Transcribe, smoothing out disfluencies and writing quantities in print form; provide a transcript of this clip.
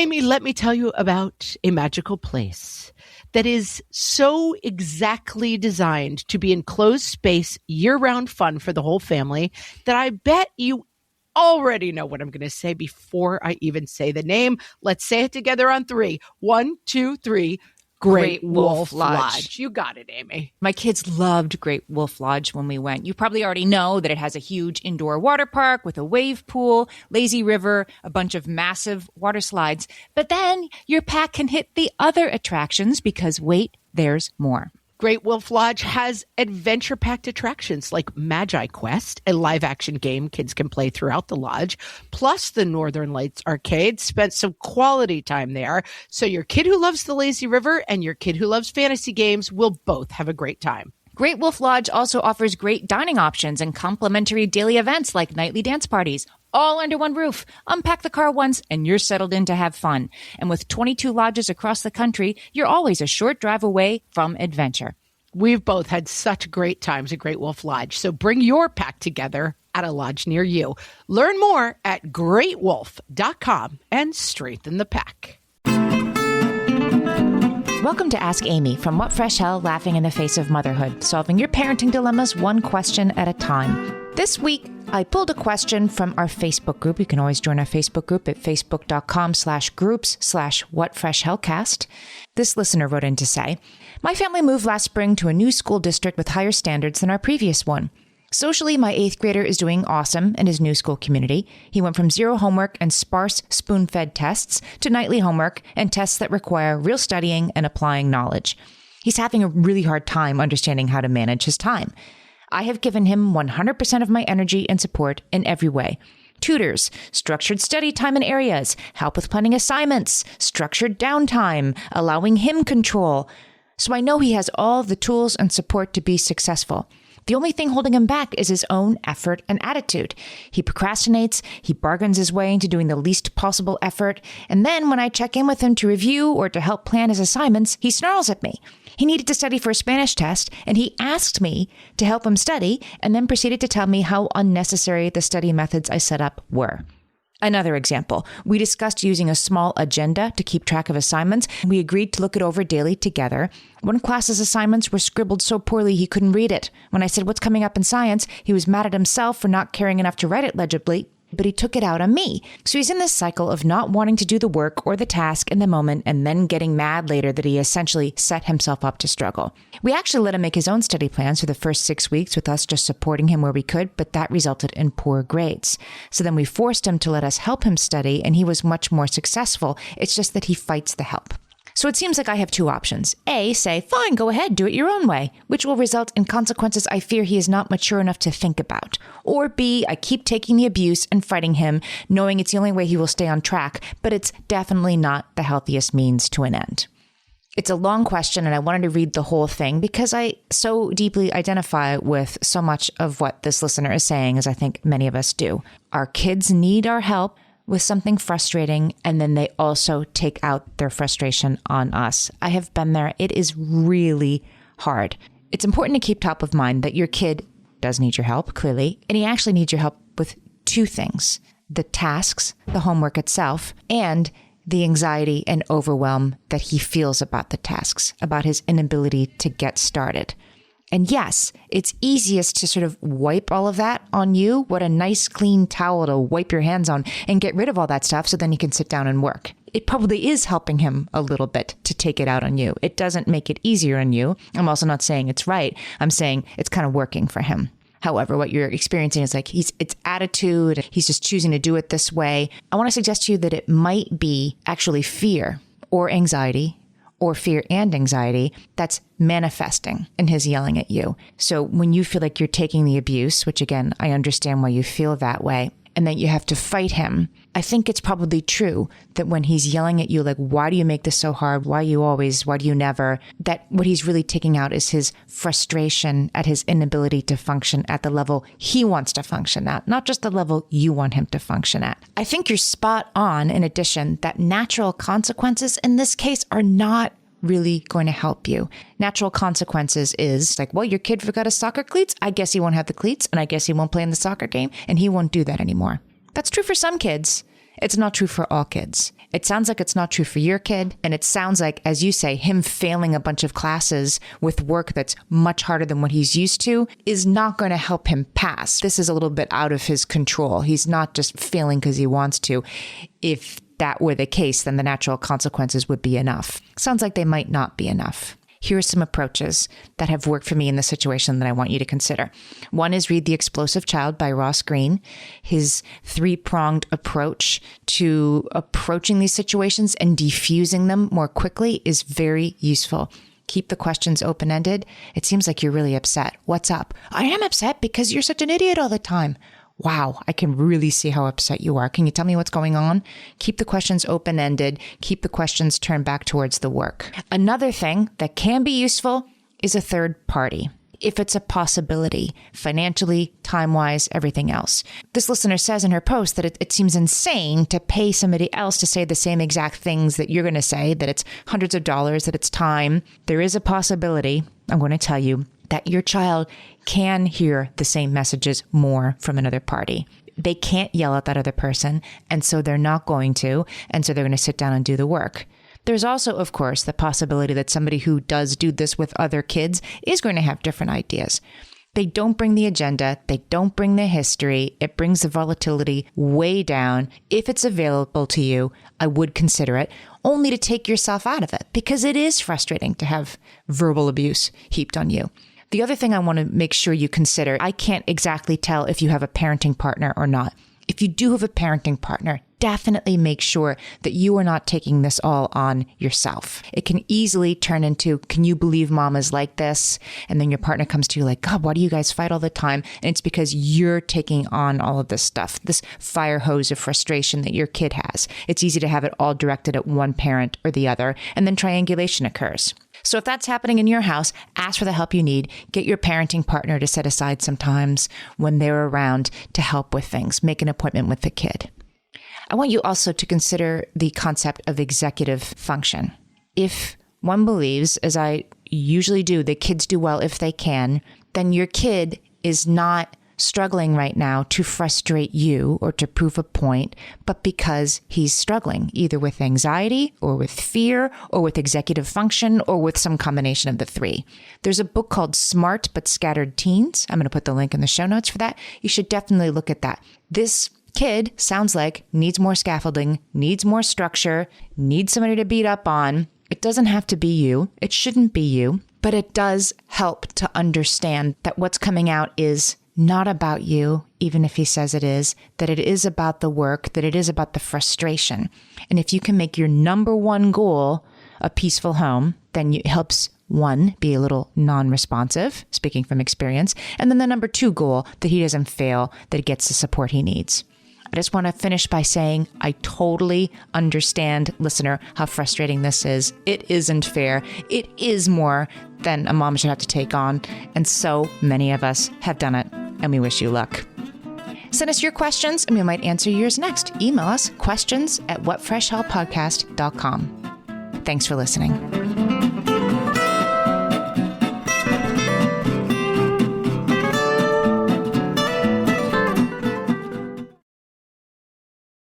Amy, let me tell you about a magical place that is so exactly designed to be enclosed space, year-round fun for the whole family that I bet you already know what I'm going to say before I even say the name. Let's say it together on 3. 1, 2, 3. Great Wolf Lodge. You got it, Amy. My kids loved Great Wolf Lodge when we went. You probably already know that it has a huge indoor water park with a wave pool, lazy river, a bunch of massive water slides. But then your pack can hit the other attractions because, wait, there's more. Great Wolf Lodge has adventure-packed attractions like Magi Quest, a live-action game kids can play throughout the lodge, plus the Northern Lights Arcade. Spent some quality time there, so your kid who loves the lazy river and your kid who loves fantasy games will both have a great time. Great Wolf Lodge also offers great dining options and complimentary daily events like nightly dance parties, all under one roof. Unpack the car once and you're settled in to have fun. And with 22 lodges across the country, you're always a short drive away from adventure. We've both had such great times at Great Wolf Lodge, so bring your pack together at a lodge near you. Learn more at greatwolf.com and strengthen the pack. Welcome to Ask Amy from What Fresh Hell, laughing in the face of motherhood, solving your parenting dilemmas one question at a time. This week, I pulled a question from our Facebook group. You can always join our Facebook group at facebook.com/groups/whatfreshhellcast. This listener wrote in to say, my family moved last spring to a new school district with higher standards than our previous one. Socially, my 8th grader is doing awesome in his new school community. He went from 0 homework and sparse spoon-fed tests to nightly homework and tests that require real studying and applying knowledge. He's having a really hard time understanding how to manage his time. I have given him 100% of my energy and support in every way. Tutors, structured study time in areas, help with planning assignments, structured downtime, allowing him control. So I know he has all the tools and support to be successful. The only thing holding him back is his own effort and attitude. He procrastinates, he bargains his way into doing the least possible effort, and then when I check in with him to review or to help plan his assignments, he snarls at me. He needed to study for a Spanish test, and he asked me to help him study, and then proceeded to tell me how unnecessary the study methods I set up were. Another example, we discussed using a small agenda to keep track of assignments. We agreed to look it over daily together. One class's assignments were scribbled so poorly he couldn't read it. When I said, what's coming up in science, he was mad at himself for not caring enough to write it legibly, but he took it out on me. So he's in this cycle of not wanting to do the work or the task in the moment and then getting mad later that he essentially set himself up to struggle. We actually let him make his own study plans for the first 6 weeks with us just supporting him where we could, but that resulted in poor grades. So then we forced him to let us help him study, and he was much more successful. It's just that he fights the help. So it seems like I have 2 options. A, say, fine, go ahead, do it your own way, which will result in consequences I fear he is not mature enough to think about. Or B, I keep taking the abuse and fighting him, knowing it's the only way he will stay on track, but it's definitely not the healthiest means to an end. It's a long question, and I wanted to read the whole thing because I so deeply identify with so much of what this listener is saying, as I think many of us do. Our kids need our help with something frustrating, and then they also take out their frustration on us. I have been there. It is really hard. It's important to keep top of mind that your kid does need your help, clearly, and he actually needs your help with 2 things: the tasks, the homework itself, and the anxiety and overwhelm that he feels about the tasks, about his inability to get started. And yes, it's easiest to sort of wipe all of that on you. What a nice clean towel to wipe your hands on and get rid of all that stuff so then you can sit down and work. It probably is helping him a little bit to take it out on you. It doesn't make it easier on you. I'm also not saying it's right. I'm saying it's kind of working for him. However, what you're experiencing is like it's attitude. He's just choosing to do it this way. I want to suggest to you that it might be actually fear or anxiety, or fear and anxiety that's manifesting in his yelling at you. So when you feel like you're taking the abuse, which again, I understand why you feel that way, and that you have to fight him, I think it's probably true that when he's yelling at you, like, why do you make this so hard? Why you always? Why do you never? That what he's really taking out is his frustration at his inability to function at the level he wants to function at, not just the level you want him to function at. I think you're spot on, in addition, that natural consequences in this case are not really going to help you. Natural consequences is like, well, your kid forgot his soccer cleats. I guess he won't have the cleats, and I guess he won't play in the soccer game, and he won't do that anymore. That's true for some kids. It's not true for all kids. It sounds like it's not true for your kid. And it sounds like, as you say, him failing a bunch of classes with work that's much harder than what he's used to is not going to help him pass. This is a little bit out of his control. He's not just failing because he wants to. If that were the case, then the natural consequences would be enough. Sounds like they might not be enough. Here are some approaches that have worked for me in this situation that I want you to consider. One is Read the Explosive Child by Ross Greene. His three-pronged approach to approaching these situations and diffusing them more quickly is very useful. Keep the questions open-ended. It seems like you're really upset. What's up? I am upset because you're such an idiot all the time. Wow, I can really see how upset you are. Can you tell me what's going on? Keep the questions open-ended. Keep the questions turned back towards the work. Another thing that can be useful is a third party, if it's a possibility, financially, time-wise, everything else. This listener says in her post that it seems insane to pay somebody else to say the same exact things that you're going to say, that it's hundreds of dollars, that it's time. There is a possibility, I'm going to tell you, that your child can hear the same messages more from another party. They can't yell at that other person, and so they're not going to, and so they're going to sit down and do the work. There's also, of course, the possibility that somebody who does do this with other kids is going to have different ideas. They don't bring the agenda. They don't bring the history. It brings the volatility way down. If it's available to you, I would consider it, only to take yourself out of it, because it is frustrating to have verbal abuse heaped on you. The other thing I want to make sure you consider, I can't exactly tell if you have a parenting partner or not. If you do have a parenting partner, definitely make sure that you are not taking this all on yourself. It can easily turn into, can you believe mom is like this? And then your partner comes to you like, God, why do you guys fight all the time? And it's because you're taking on all of this stuff, this fire hose of frustration that your kid has. It's easy to have it all directed at one parent or the other, and then triangulation occurs. So if that's happening in your house, ask for the help you need. Get your parenting partner to set aside some times when they're around to help with things. Make an appointment with the kid. I want you also to consider the concept of executive function. If one believes, as I usually do, that kids do well if they can, then your kid is not struggling right now to frustrate you or to prove a point, but because he's struggling either with anxiety or with fear or with executive function or with some combination of the three. There's a book called Smart But Scattered Teens. I'm going to put the link in the show notes for that. You should definitely look at that. This kid sounds like needs more scaffolding, needs more structure, needs somebody to beat up on. It doesn't have to be you. It shouldn't be you, but it does help to understand that what's coming out is not about you, even if he says it is, that it is about the work, that it is about the frustration. And if you can make your number one goal a peaceful home, then it helps one, be a little non-responsive, speaking from experience, and then the number two goal, that he doesn't fail, that he gets the support he needs. I just want to finish by saying I totally understand, listener, how frustrating this is. It isn't fair. It is more than a mom should have to take on. And so many of us have done it, and we wish you luck. Send us your questions, and we might answer yours next. Email us questions@whatfreshhellpodcast.com. Thanks for listening.